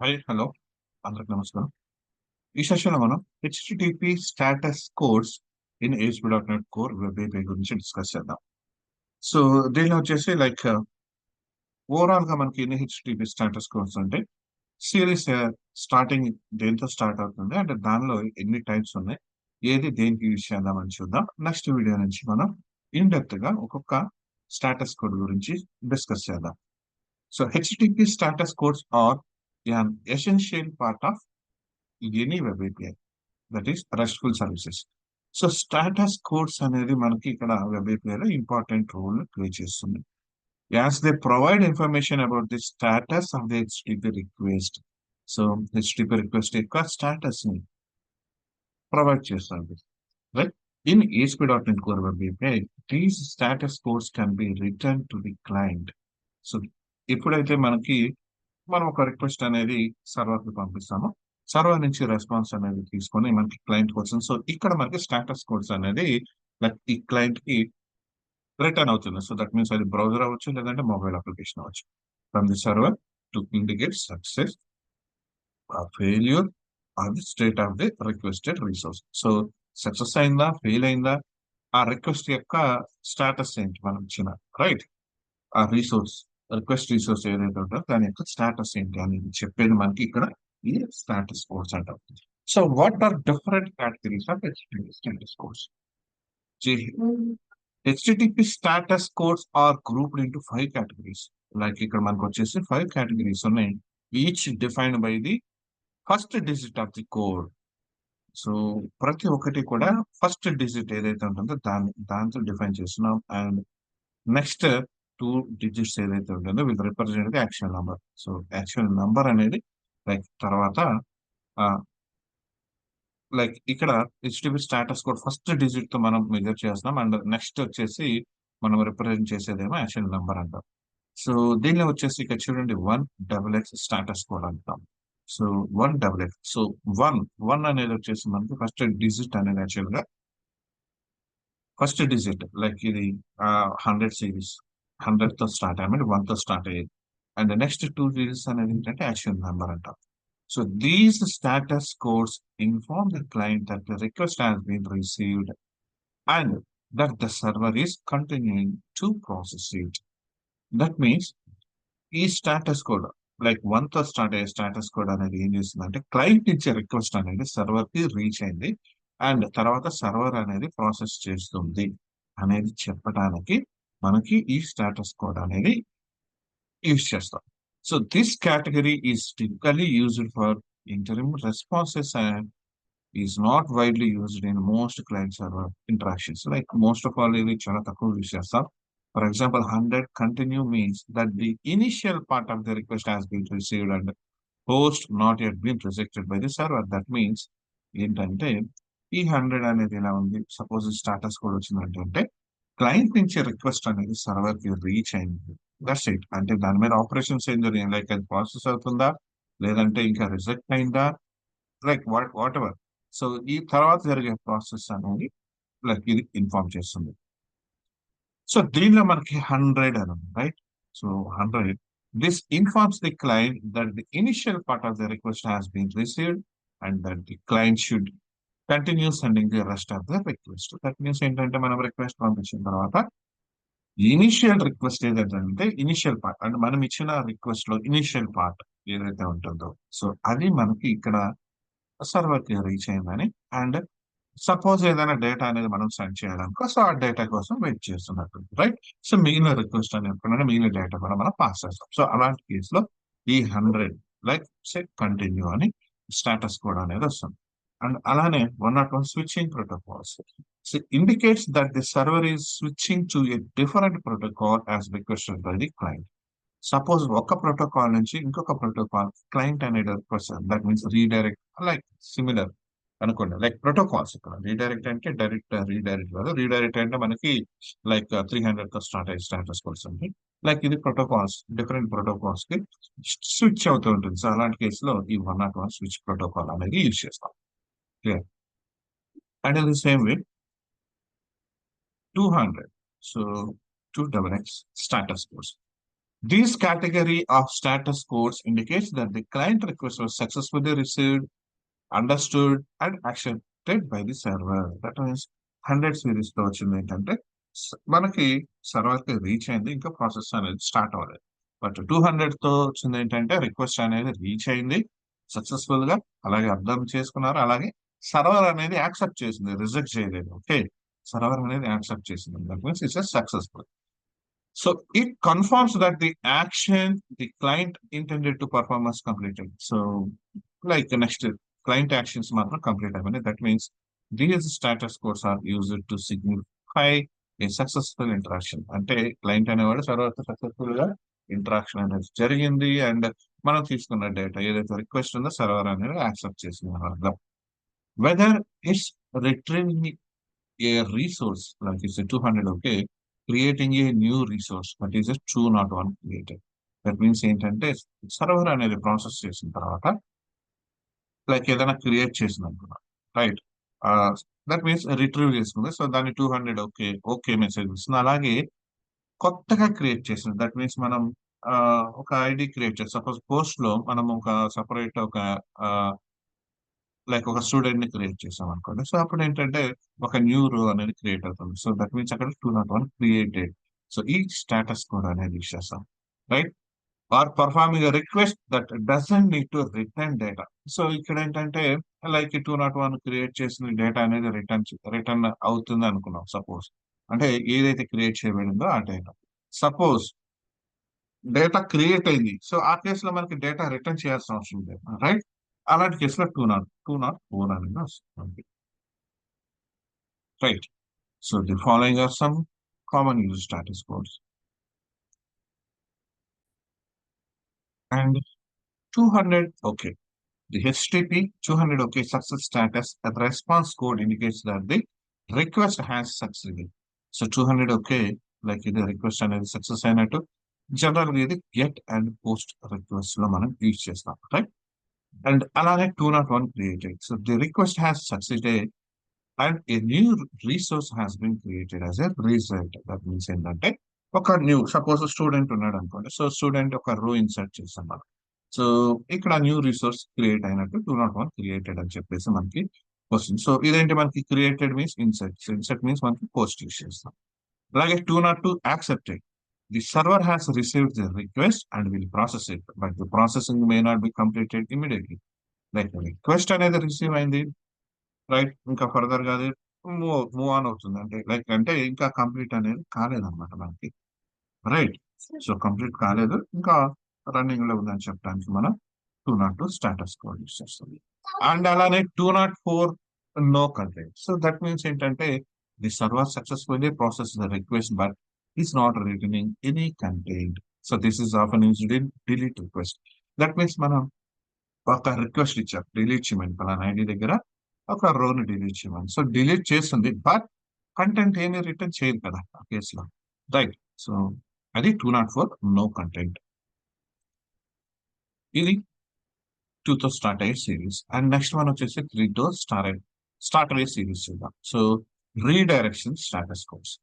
Hi hello అందరికి నమస్కారం. ఈ సెషన్లో మనం HTTP status codes in ASP.NET core web API గురించి డిస్కస్ చేద్దాం. సో దీనిలో వచ్చేసి ఓవరాల్ గా మనకి ఎన్ని హెచ్టిటిపి స్టాటస్ కోడ్స్ అంటే సిరీస్ స్టార్టింగ్ దేంతో స్టార్ట్ అవుతుంది అంటే దానిలో ఎన్ని టైప్స్ ఉన్నాయి, ఏది దేనికి యూజ్ చేద్దామని చూద్దాం. నెక్స్ట్ వీడియో నుంచి మనం ఇన్ డెప్త్ గా ఒక్కొక్క స్టాటస్ కోడ్ గురించి డిస్కస్ చేద్దాం. So HTTP status codes are an essential part of any web API, that is RESTful services. So status codes అనేది మనకి ఇక్కడ వెబ్ ఏపీఐలో ఇంపార్టెంట్ రోల్ ప్లే చేస్తుంది. As they provide information about the status of the HTTP request. So HTTP request యొక్క status ని provide చేస్తుంది. Right, in ASP.NET Core Web API, these status codes can be returned to the client. So ఎప్పుడైతే మనం ఒక request అనేది server కి పంపిస్తాము, server నుంచి రెస్పాన్స్ అనేది తీసుకొని మనకి క్లయింట్ కోసం, సో ఇక్కడ మనకి స్టాటస్ కోడ్స్ అనేది ఈ క్లయింట్ కి రిటర్న్ అవుతుంది. సో దట్ మీన్స్ అది బ్రౌజర్ అవ్వచ్చు, లేదంటే మొబైల్ అప్లికేషన్ అవ్వచ్చు. From the server to indicate success, failure or the state of the requested resource. So success అయిందా, ఫెయిల్ అయిందా, ఆ రిక్వెస్ట్ యొక్క స్టాటస్ ఏంటి మనం ఇచ్చిన రైట్ ఆ రిక్వెస్ట్ రిసోర్స్ ఏదైతే ఉంటుందో దాని యొక్క స్టాటస్ ఏంటి అనేది చెప్పేది మనకి ఇక్కడ ఈ స్టాటస్ కోడ్స్ అంటాం. So what are different categories of HTTP status codes? HTTP status codes are grouped into 5 categories. ఇక్కడ మనకు వచ్చేసి 5 కేటగిరీస్ ఉన్నాయి, each defined by the first digit of the code. So ప్రతి ఒక్కటి కూడా ఫస్ట్ డిజిట్ ఏదైతే ఉంటుందో దాంతో డిఫైన్ చేస్తున్నాం. అండ్ నెక్స్ట్ 2 డిజిట్స్ ఏదైతే ఉంటుందో will represent the actual number. So actual number అనేది తర్వాత ఇక్కడ HTTP status code first digit తో మనం మెజర్ చేస్తున్నాం, అండ్ నెక్స్ట్ వచ్చేసి మనం రిప్రజెంట్ చేసేదేమో యాక్చువల్ నంబర్ అంటాం. సో దీనిలో వచ్చేసి ఇక్కడ చూడండి 1XX స్టాటస్ కోడ్ అంటాం. So 1XX. సో వన్ అనేది వచ్చేసి మనకి ఫస్ట్ డిజిట్ అనేది యాక్చువల్ గా ఫస్ట్ డిజిట్ ఇది 100 సిరీస్ 100 తో స్టార్ట్ అయ్యి 1 తో స్టార్ట్ అయ్యేది. అండ్ నెక్స్ట్ 2 డిజిట్స్ అనేది ఏంటంటే యాక్చువల్ నెంబర్ అంటాం. So these status codes inform the client that the request has been received and that the server is continuing to process it. That means ఈ status code 1 తో start అయ్యే status code అనేది ఏం చేస్తుందంటే client ఇచ్చే request అనేది server కి reach అయింది అండ్ తర్వాత సర్వర్ అనేది ప్రాసెస్ చేస్తుంది అనేది చెప్పడానికి మనకి ఈ స్టాటస్ కోడ్ అనేది యూజ్ చేస్తాం. So this category is typically used for interim responses and is not widely used in most client server interactions. Most of all ఇది చాలా తక్కువ యూజ్ చేస్తాం. For example 100 continue means that the initial part of the request has been received and host not yet been rejected by the server. That means ఏంటంటే ఈ 100 అనేది ఇలా ఉంది. Suppose status code వచ్చిందంటే క్లయింట్ నుంచి రిక్వెస్ట్ అనేది server కి reach అయింది. That's it. అంటే దాని మీద ఆపరేషన్స్ ఏం జరిగింది, అది ప్రాసెస్ అవుతుందా లేదంటే ఇంకా రిజెక్ట్ అయిందా, వాట్ ఎవర్. సో ఈ తర్వాత జరిగే ప్రాసెస్ అనేది ఇది ఇన్ఫార్మ్ చేస్తుంది. సో దీనిలో మనకి 100 అని ఉంది right. So 100 this informs the client that the initial part of the request has been received and that the client should continue sending the rest of the request. That means ఏంటంటే మనం request పంపించిన తర్వాత initial request ఏదైతే అంటే initial part అంటే మనం ఇచ్చిన request లో ఇనిషియల్ పార్ట్ ఏదైతే ఉంటుందో సో అది మనకి ఇక్కడ సర్వర్ కి రీచ్ అయిందని, అండ్ సపోజ్ ఏదైనా డేటా అనేది మనం సెండ్ చేయడానికి సో ఆ డేటా కోసం వెయిట్ చేస్తున్నట్టు రైట్. సో మిగిలిన రిక్వెస్ట్ అనేది మిగిలిన డేటా కూడా మనం పాస్ చేస్తాం. సో అలాంటి కేసులో ఈ 100 సెట్ కంటిన్యూ అని స్టాటస్ కోడ్ అనేది వస్తుంది. అండ్ అలానే 101 switching protocols indicates that the server is switching to a different protocol as requested by the client. Suppose ఒక ప్రోటోకాల్ నుంచి ఇంకొక ప్రోటోకాల్ క్లయింట్ అనేది request, that means redirect similar అనుకోండి. Protocols ఇక్కడ రీడైరెక్ట్ అంటే డైరెక్ట్ రీడైరెక్ట్ కాదు. Redirect అంటే మనకి 300 తో స్టార్ట్ అయ్యే స్టాటస్ కోడ్స్ ఉంది. ఇది ప్రోటోకాల్స్ డిఫరెంట్ ప్రోటోకాల్స్ కి స్విచ్ అవుతూ ఉంటుంది. సో అలాంటి కేసులో ఈ 101 స్విచ్ ప్రోటోకాల్ అనేది యూజ్ చేస్తాం. Clear. And in the same way 200 so 2XX status codes. This category of status codes indicates that the client request was successfully received, understood, and accepted by the server. That means 100 series తో వచ్చింది ఏంటంటే మనకి server కి reach అయింది, ఇంకా process అనేది start అవ్వలేదు. But 200 తో వచ్చింది ఏంటంటే రిక్వెస్ట్ అనేది రీచ్ అయింది సక్సెస్ఫుల్ గా, అలాగే అర్థం చేసుకున్నారు, అలాగే సర్వర్ అనేది యాక్సెప్ట్ చేసింది, రిజెక్ట్ చేయలేదు. ఓకే, సర్వర్ అనేది యాక్సెప్ట్ చేసింది. That means it's successful. So it confirms that the action the client intended to perform was completed. So, like the next client actions మాత్రం complete అయిపోయింది. That means these status codes are used to signify a successful interaction. అంటే client అనేవాడు సర్వర్తో successful గా interaction అనేది జరిగింది, and మనం తీసుకున్న data ఏదైతే రిక్వెస్ట్ ఉందో సర్వర్ అనేది యాక్సెప్ట్ చేసింది అని అర్థం. Whether it's retrieving a resource like it's a 200, okay, creating a new resource that is a true not one created. That means ఏంటంటే సర్వర్ అనేది ప్రాసెస్ చేసిన తర్వాత లైక్ ఏదైనా క్రియేట్ చేసింది అనుకున్నా, రైట్, దట్ మీన్స్ రిట్రీవ్ చేసుకుంది. సో దాన్ని 200 okay okay message వస్తుంది. అలాగే కొత్తగా క్రియేట్ చేసింది, దట్ మీన్స్ మనం ఒక ఐడి క్రియేట్ చేస్తాం. సపోజ్ పోస్ట్ లో మనం ఒక సపరేట్ ఒక లైక్ ఒక స్టూడెంట్ ని క్రియేట్ చేసాం అనుకోండి. సో అప్పుడు ఏంటంటే ఒక న్యూ రో అనేది క్రియేట్ అవుతుంది. సో దట్ మీన్స్ అక్కడ 201 క్రియేటెడ్. సో ఈ స్టేటస్ కోడ్ అనేది యూస్ చేస్తాం, right. Or performing request that doesn't need to return data. So ఇక్కడ ఏంటంటే లైక్ 201 క్రియేట్ చేసిన డేటా అనేది రిటర్న్ అవుతుంది అనుకున్నాం సపోజ్. అంటే ఏదైతే క్రియేట్ చేయబడిందో ఆ డేటా సపోజ్ డేటా క్రియేట్ అయింది. సో ఆ కేసులో మనకి డేటా రిటర్న్ చేయాల్సిన అవసరం లేదు, రైట్. అలాంటి కేసులో 204 అనేది వస్తుంది, right. So the following are some common use status codes. And 200, okay. The HTTP 200, okay, success status at response code indicates that the request has succeeded. So 200, okay, like the request అనేది success అయినట్టు general ఇది get and post request లో మనం use చేస్తాం, రైట్. And అలానే 201 created. So the request has succeeded and a new resource has been created as a result. That means ఏంటంటే ఒక న్యూ సపోజ్ స్టూడెంట్ ఉన్నాడు అనుకోండి. సో స్టూడెంట్ ఒక రో ఇన్సర్ట్ చేస్తాం మనం. సో ఇక్కడ న్యూ రిసోర్స్ క్రియేట్ అయినట్టు 201 క్రియేటెడ్ అని చెప్పేసి మనకి వస్తుంది. సో ఇదేంటి మనకి created means insert, insert means మనకి పోస్ట్ యూస్ చేస్తాం. అలాగే 202 accepted. The server has received the request and will process it, but the processing may not be completed immediately. Like request అనేది రిసీవ్ అయింది, రైట్, ఇంకా further గా అది move on అవుతుంది. అంటే లైక్ అంటే ఇంకా కంప్లీట్ అనేది కాలేదన్నమాట మనకి, రైట్. సో కంప్లీట్ కాలేదు, ఇంకా రన్నింగ్ లో ఉందని చెప్పడానికి మనం 202 స్టాటస్ కోడ్ యూస్ చేస్తుంది. అండ్ అలానే 204 no content. So that means ఏంటంటే the server successfully process the request but is not returning any content. So this is often used in delete request. That means మనం ఒక request ఇచ్చారు delete చేయమని, పలానా ID దగ్గర ఒక రోని delete చేయమని. So delete చేస్తుంది బట్ కంటెంట్ ఏమీ రిటర్న్ చేయదు కదా ఆ కేసులో, రైట్. సో అది 204 నో కంటెంట్. ఇది 2తో స్టార్ట్ అయ్యే సిరీస్. అండ్ నెక్స్ట్ వన్ వచ్చేసి 3తో స్టార్ట్ అయ్యే సిరీస్ చూద్దాం. So redirection status codes.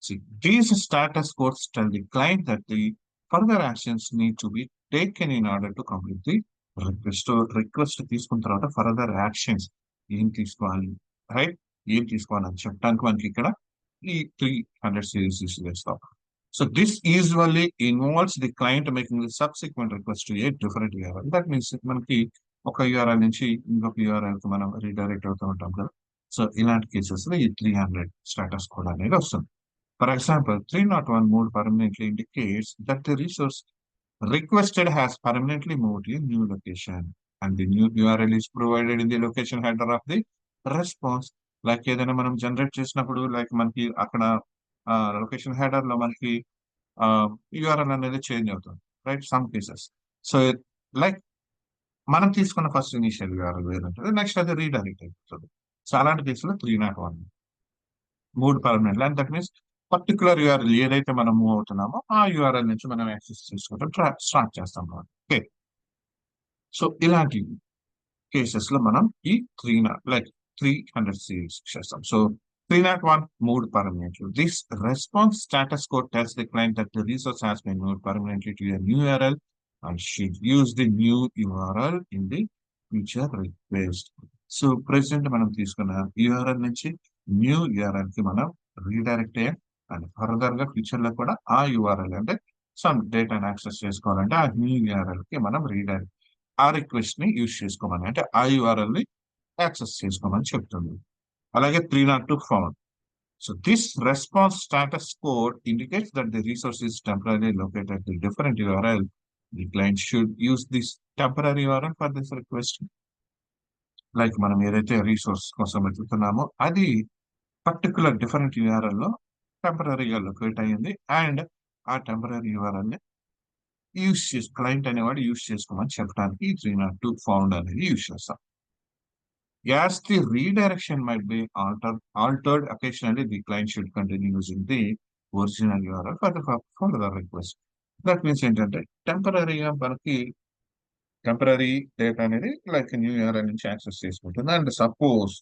See, these status codes tell the client that the further actions need to be taken in order to complete the request. So, request తీసుకున్న తర్వాత further actions ఏం తీసుకోవాలి, right, ఏం తీసుకోవాలని చెప్పడానికి మనకి ఇక్కడ ఈ 300 సిరీస్ యూస్ చేస్తాం. So this usually involves the client making the subsequent request to a different URL. That means మనకి ఒక యూఆర్ఎల్ నుంచి ఇంకొక యూఆర్ఎల్ కి మనం రీడైరెక్ట్ అవుతూ ఉంటాం కదా. సో ఇలాంటి కేసెస్ లో ఈ 300 స్టాటస్ కోడ్ అనేది వస్తుంది. For example, 301 mode permanently indicates that the resource requested has permanently moved to a new location and the new URL is provided in the location header of the response. Like ఏదైనా మనం generate చేసినప్పుడు like మనకి అక్కడ location header లో మనకి URL అనేది change అవుతుంది, right, some cases. So like మనం తీసుకున్న ఫస్ట్ ఇనిషియల్ యూఆర్ఎల్ వేరే ఉంటుంది, నెక్స్ట్ అది రీడైరెక్ట్ అయిపోతుంది. సో అలాంటి కేసులో 301 mood permanent. And that means particular URL ఏదైతే మనం మూవ్ అవుతున్నామో ఆ యూఆర్ఎల్ నుంచి మనం యాక్సెస్ చేసుకోవడం స్టార్ట్ చేస్తాం. ఓకే, సో ఇలాంటి కేసెస్ లో మనం ఈ 300 సిరీస్ చేస్తాం. So 301 moved permanently. This response status code tells the client that the resource has been moved permanently to a new URL and should use the new URL in the future request. So present మనం తీసుకున్న URL నుంచి new URL కి మనం redirect అయ్యాం and further గా future లో కూడా ఆ URL అంటే సమ్ డేటాను యాక్సెస్ చేసుకోవాలంటే ఆ న్యూ URL కి మనం రీడైరెక్ట్ ఆ రిక్వెస్ట్ ని యూజ్ చేసుకోమని అంటే ఆ URL ని యాక్సెస్ చేసుకోమని చెప్తుంది. అలాగే 302 found. So this response status code indicates that the resource is temporarily located at the different URL. The client should use this temporary URL for this request. Like మనం ఏదైతే resource కోసం వెతుకుతున్నామో అది particular different URL లో టెంపరీగా locate అయ్యింది and ఆ temporary URL ని client అనేవాడు యూజ్ చేసుకోమని చెప్పడానికి 302 ఫౌండ్ అనేది యూజ్ చేస్తాం. As the redirection might be altered occasionally, the client should continue using the original URL for the request. That means ఏంటంటే టెంపరీగా మనకి టెంపరీ డేటా అనేది లైక్ న్యూ URL నుంచి యాక్సెస్ చేసుకుంటుంది అండ్ సపోజ్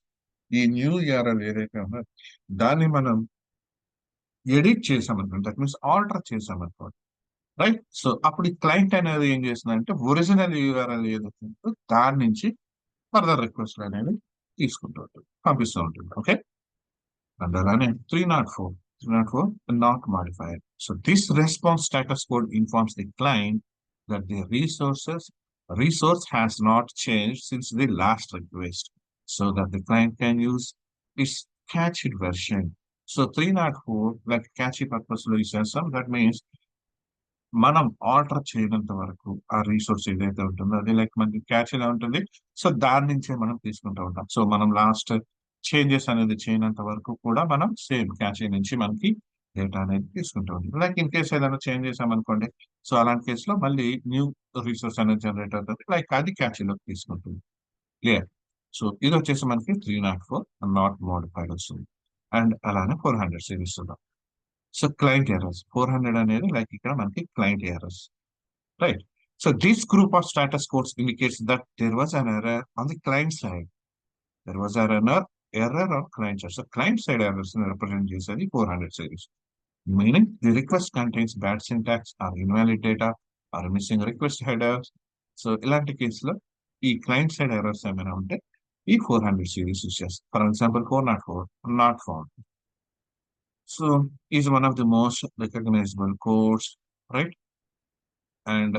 ఈ న్యూ URL ఏదైతే ఉందో దాన్ని మనం ఎడిట్ చేసామనుకోండి, దట్ మీన్స్ ఆల్టర్ చేసామనుకోండి, రైట్. సో అప్పుడు ఈ క్లయింట్ అనేది ఏం చేస్తుందంటే ఒరిజినల్ URL ఏదైతే ఉందో దాని నుంచి ఫర్దర్ రిక్వెస్ట్ అనేది తీసుకుంటూ ఉంటుంది, పంపిస్తూ ఉంటుంది. ఓకే. అండ్ అలానే 304 not modified. So this response status code informs the client that the resource has not changed since the last request so that the client can use its cached version. So 304 like cache purpose లో use చేస్తాం. That means మనం alter చేయనంత వరకు ఆ resource ఏదైతే ఉంటుందో అది like మనకి catch ఎలా ఉంటుంది, సో దాని నుంచే మనం తీసుకుంటూ ఉంటాం. సో మనం లాస్ట్ చేంజెస్ అనేది చేయనంత వరకు కూడా మనం సేమ్ క్యాచ్ నుంచి మనకి డేటా అనేది తీసుకుంటూ ఉంటాం. లైక్ ఇన్ కేసు ఏదైనా చేంజ్ చేసామనుకోండి, సో అలాంటి కేసులో మళ్ళీ న్యూ రీసోర్స్ అనేది జనరేట్ అవుతుంది, లైక్ అది క్యాచ్లోకి తీసుకుంటుంది. క్లియర్. సో ఇది వచ్చేసి మనకి 304 నాట్ మోడిఫైడ్ వస్తుంది. అండ్ అలానే 400 సిరీస్ ఉందాం. సో క్లయింట్ ఎర్రర్స్ 400 అనేది లైక్ ఇక్కడ మనకి client errors, right. So this group of status codes indicates that there was an error on the client side. There was an error on client side. So client side errors ని represent చేసేది 400 series. Meaning the request contains bad syntax or invalid data or missing request headers. So ఇలాంటి కేసులో ఈ client side errors ఏమైనా ఉంటే ఈ 400 series use చేస్తాం. For example 404 not found. So is one of the most recognizable codes, right? And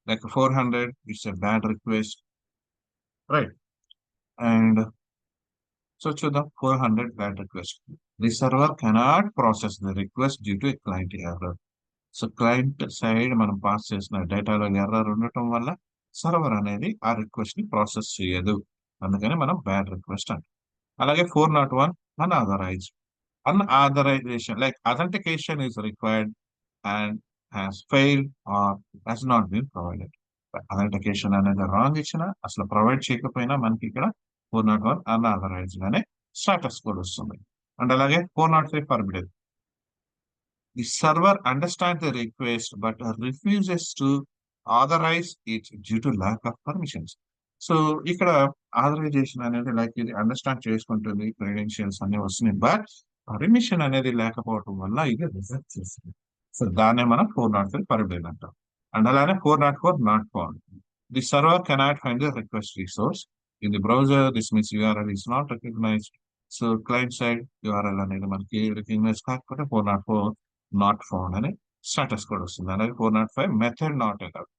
like 400, it's a bad request, right? And so to the 400 bad request, the server cannot process the request due to a client error. So client side మనం pass చేసిన డేటాలో error ఉండటం వల్ల server అనేది ఆ request ని process చేయదు, అందుకని మనం బ్యాడ్ రిక్వెస్ట్ అంటాం. అలాగే 401 unauthorised. Unauthorization, like authentication is required and has failed or has not been provided. Authentication అనేది రాంగ్ ఇచ్చినా అసలు ప్రొవైడ్ చేయకపోయినా మనకి ఇక్కడ 401 అన్ఆథరైజ్డ్ అనే స్టాటస్ కోడ్ వస్తుంది. అండ్ అలాగే 403 forbidden. The server understand the request but refuses to authorize it due to lack of permissions. So ఇక్కడ ఆథరైజేషన్ అనేది లైక్ ఇది అండర్స్టాండ్ చేసుకుంటుంది, క్రెడెన్షియల్స్ అన్ని వస్తున్నాయి, బట్ పర్మిషన్ అనేది లేకపోవడం వల్ల ఇది రిజెక్ట్ చేస్తుంది. సో దాన్నే మనం 403 ఫర్బిడెన్ అంటాం. అండ్ అలానే 404 not found. The server cannot find the request resource in the browser. This means URL is not recognized. So client side URL అనేది మనకి రికగ్నైజ్ కాకపోతే 404 నాట్ ఫౌండ్ అనే స్టాటస్ కోడ్ వస్తుంది. అలాగే 405 method not allowed.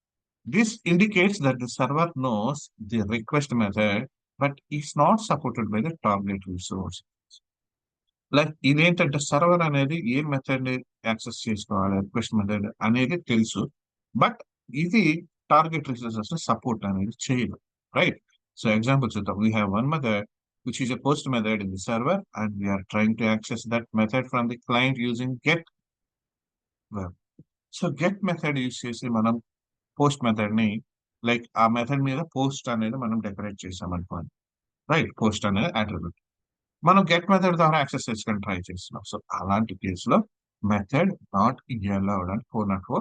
This indicates that the server knows the request method but is not supported by the target resource. Like ఇదేంటంటే server అనేది ఏ method ని access చేసుకోవాలి, రిక్వెస్ట్ మెథడ్ అనేది తెలుసు, బట్ ఇది టార్గెట్ రిసోర్సెస్ సపోర్ట్ అనేది చేయదు, రైట్. సో ఎగ్జాంపుల్ చూద్దాం. We have one method which is a post method in the server and we are trying to access that method from the client using get web. So get method use చేసి మనం post method ని like ఆ method మీద post అనేది మనం decorate చేసాం అనుకోండి, right. Post అనేది అట్రిబ్యూట్ మనం గెట్ మెథడ్ ద్వారా యాక్సెస్ చేసుకొని ట్రై చేస్తున్నాం. సో అలాంటి కేసులో మెథడ్ నాట్ అలౌడ్ అని 404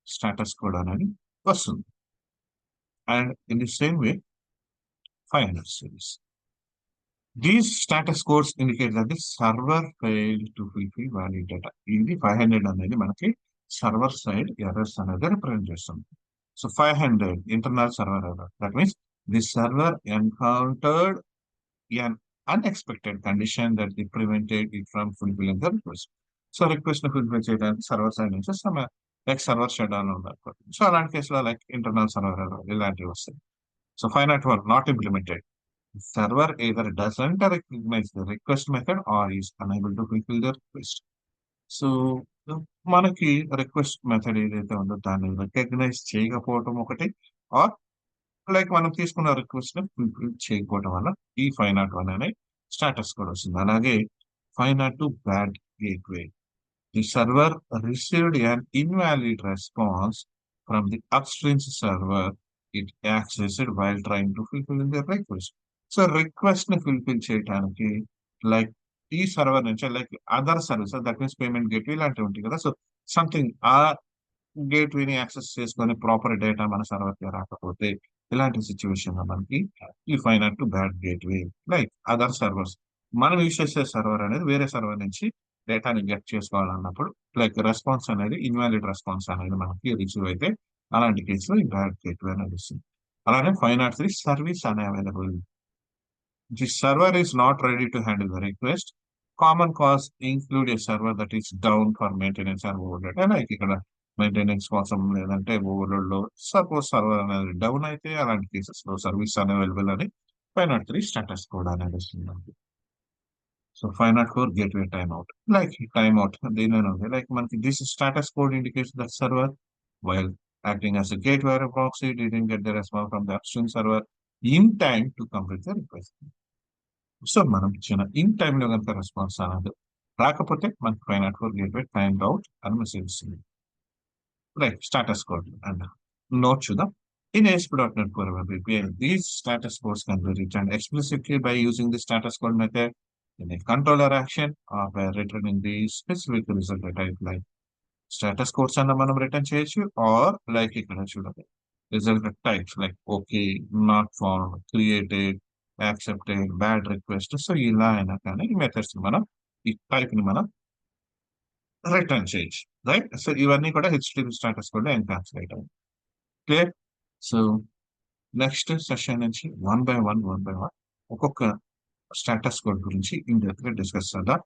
స్టాటస్ కోడ్ అనేది వస్తుంది. And in the same way 500 series. These status codes indicate that the server fail to fulfil valid data. ఇది 500 అనేది మనకి సర్వర్ సైడ్ ఎర్రర్స్ అనేది రిప్రజెంట్ చేస్తుంది. So 500 internal server error. That means the server encountered an unexpected condition that it prevented it from fulfilling the request. So request ని fulfil చేయడానికి server side నుంచి some like server shut down ఉందనుకోండి. So అలాంటి కేసులో like internal server error ఇలాంటివి వస్తాయి. So 501 not implemented. Server either doesn't recognize the request method or is unable to fulfill the request. So మనకి request method ఏదైతే ఉందో దాన్ని రికగ్నైజ్ చేయకపోవటం ఒకటి, ఆర్ లైక్ మనం తీసుకున్న రిక్వెస్ట్ ని ఫుల్ఫిల్ చేయకపోవడం వల్ల ఈ 501 అనే స్టాటస్ కూడా వస్తుంది. అలాగే 502 bad gateway. The server received an invalid response from the upstream server it accessed while trying to fulfill the request. So request ని ఫుల్ఫిల్ చేయడానికి లైక్ ఈ సర్వర్ నుంచి like other service that means payment gate ఇలాంటివి ఉంటాయి కదా. So something ఆ గేట్వేని access చేసుకొని proper data మన సర్వర్ కి రాకపోతే ఇలాంటి సిచ్యువేషన్ లో మనకి ఈ fine to bad gateway like other servers మనం యూజ్ చేసే సర్వర్ అనేది వేరే సర్వర్ నుంచి డేటాని గెట్ చేసుకోవాలన్నప్పుడు లైక్ రెస్పాన్స్ అనేది ఇన్వాలిడ్ రెస్పాన్స్ అనేది మనకి రిసీవ్ అయితే అలాంటి కేసులో ఈ బ్యాడ్ గేట్వే అనేది వస్తుంది. అలానే 503 సర్వీస్ అనే available. The server is not ready to handle the request. Common cause include a server that is down for maintenance or overload. Like ఇక్కడ మెయింటెనెన్స్ కోసం లేదంటే ఓవర్లోడ్ లో సపోజ్ సర్వర్ అనేది డౌన్ అయితే అలాంటి కేసెస్ లో సర్వీస్ అవైలబుల్ అని 503 status code అనేది వస్తుంది. So 504 gateway time out. Like time out దీనిలోనే ఉంది. లైక్ మనకి this status code indicates that server while acting as a gateway or proxy didn't get the response from the upstream server in time to complete the request. So మనం ఇచ్చిన in టైంలో కనుక response అనేది రాకపోతే మనకి 504 gateway time out అని message ఇస్తుంది. Right status code and note చూద్దాం. In ASP.NET Core Web API, these status codes can be returned explicitly by using the status code method in a controller action or by returning the specific result type like status codes అన్న మనం return చేయొచ్చు, are like ఇక్కడ చూడండి result types like okay, not found, created, accepted, bad request. So ఇలా అయినా కానీ ఈ methods మనం ఈ టైప్ ని మనం రిటర్న్ చేయొచ్చు. రైట్. సో ఇవన్నీ కూడా హెచ్టిటిపి స్టాటస్ కోడ్ ఎన్క్యాప్సులేట్ అవుతుంది. క్లియర్. సో నెక్స్ట్ సెషన్ నుంచి వన్ బై వన్ ఒక్కొక్క స్టాటస్ కోడ్ గురించి ఇన్ డెప్త్ గా డిస్కస్ చేద్దాం.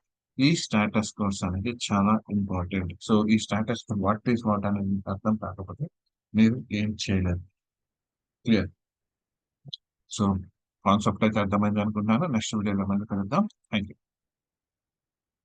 ఈ స్టాటస్ కోడ్స్ అనేది చాలా ఇంపార్టెంట్. సో ఈ status code what is what అనేది అర్థం కాకపోతే మీరు ఏం చేయలేరు. క్లియర్. సో కాన్సెప్ట్ అయితే అర్థమైంది అనుకుంటున్నాను. నెక్స్ట్ వీడియోలో మళ్ళీ కలుద్దాం. Thank you.